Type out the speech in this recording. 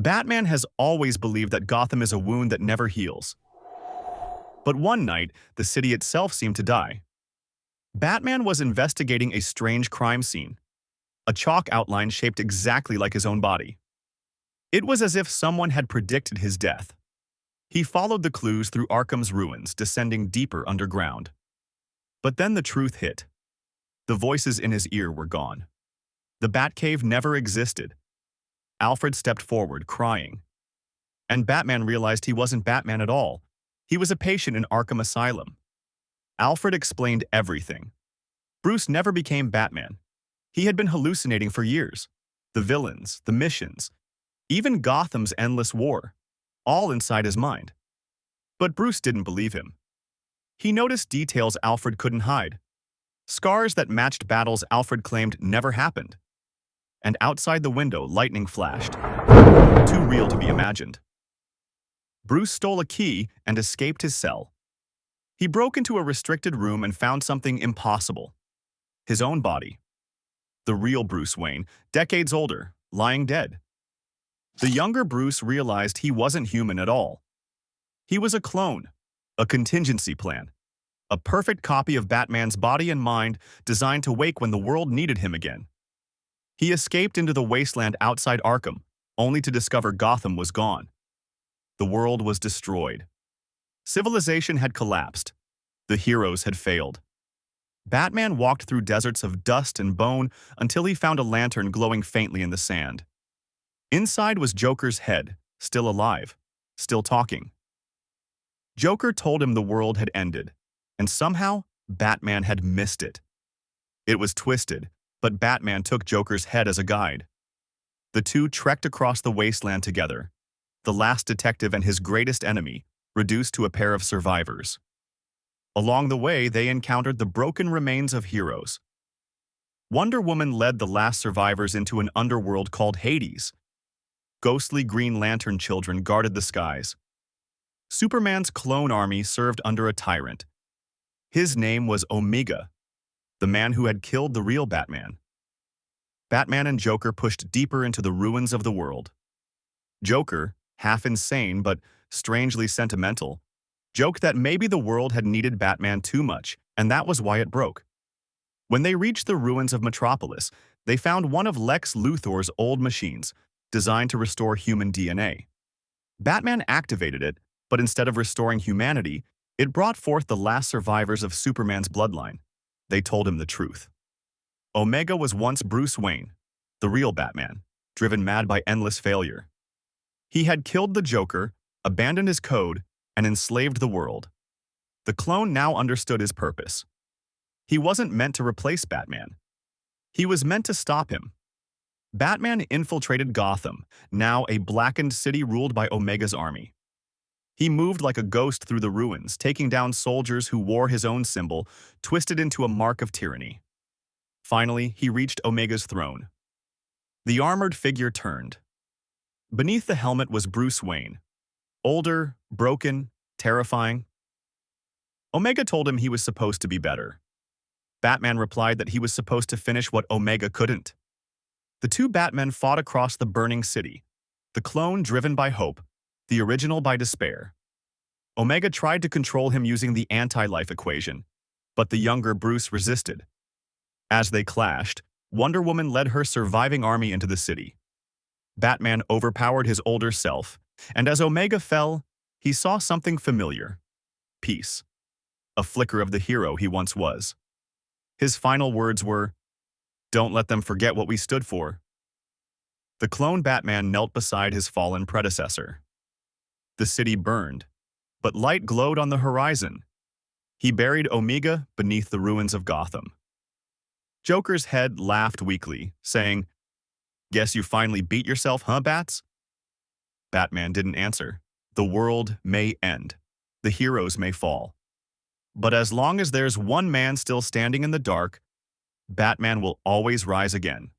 Batman has always believed that Gotham is a wound that never heals. But one night, the city itself seemed to die. Batman was investigating a strange crime scene, a chalk outline shaped exactly like his own body. It was as if someone had predicted his death. He followed the clues through Arkham's ruins, descending deeper underground. But then the truth hit. The voices in his ear were gone. The Batcave never existed. Alfred stepped forward, crying. And Batman realized he wasn't Batman at all. He was a patient in Arkham Asylum. Alfred explained everything. Bruce never became Batman. He had been hallucinating for years. The villains, the missions, even Gotham's endless war, all inside his mind. But Bruce didn't believe him. He noticed details Alfred couldn't hide. Scars that matched battles Alfred claimed never happened. And outside the window, lightning flashed. Too real to be imagined. Bruce stole a key and escaped his cell. He broke into a restricted room and found something impossible. His own body. The real Bruce Wayne, decades older, lying dead. The younger Bruce realized he wasn't human at all. He was a clone, a contingency plan, a perfect copy of Batman's body and mind designed to wake when the world needed him again. He escaped into the wasteland outside Arkham, only to discover Gotham was gone. The world was destroyed. Civilization had collapsed. The heroes had failed. Batman walked through deserts of dust and bone until he found a lantern glowing faintly in the sand. Inside was Joker's head, still alive, still talking. Joker told him the world had ended, and somehow Batman had missed it. It was twisted, but Batman took Joker's head as a guide. The two trekked across the wasteland together, the last detective and his greatest enemy, reduced to a pair of survivors. Along the way, they encountered the broken remains of heroes. Wonder Woman led the last survivors into an underworld called Hades. Ghostly Green Lantern children guarded the skies. Superman's clone army served under a tyrant. His name was Omega, the man who had killed the real Batman. Batman and Joker pushed deeper into the ruins of the world. Joker, half insane but strangely sentimental, joked that maybe the world had needed Batman too much, and that was why it broke. When they reached the ruins of Metropolis, they found one of Lex Luthor's old machines, designed to restore human DNA. Batman activated it, but instead of restoring humanity, it brought forth the last survivors of Superman's bloodline. They told him the truth. Omega was once Bruce Wayne, the real Batman, driven mad by endless failure. He had killed the Joker, abandoned his code, and enslaved the world. The clone now understood his purpose. He wasn't meant to replace Batman. He was meant to stop him. Batman infiltrated Gotham, now a blackened city ruled by Omega's army. He moved like a ghost through the ruins, taking down soldiers who wore his own symbol, twisted into a mark of tyranny. Finally, he reached Omega's throne. The armored figure turned. Beneath the helmet was Bruce Wayne, older, broken, terrifying. Omega told him he was supposed to be better. Batman replied that he was supposed to finish what Omega couldn't. The two Batmen fought across the burning city, the clone driven by hope, the original by despair. Omega tried to control him using the anti-life equation, but the younger Bruce resisted. As they clashed, Wonder Woman led her surviving army into the city. Batman overpowered his older self, and as Omega fell, he saw something familiar. Peace. A flicker of the hero he once was. His final words were, "Don't let them forget what we stood for." The clone Batman knelt beside his fallen predecessor. The city burned, but light glowed on the horizon. He buried Omega beneath the ruins of Gotham. Joker's head laughed weakly, saying, "Guess you finally beat yourself, huh, Bats?" Batman didn't answer. The world may end. The heroes may fall. But as long as there's one man still standing in the dark, Batman will always rise again.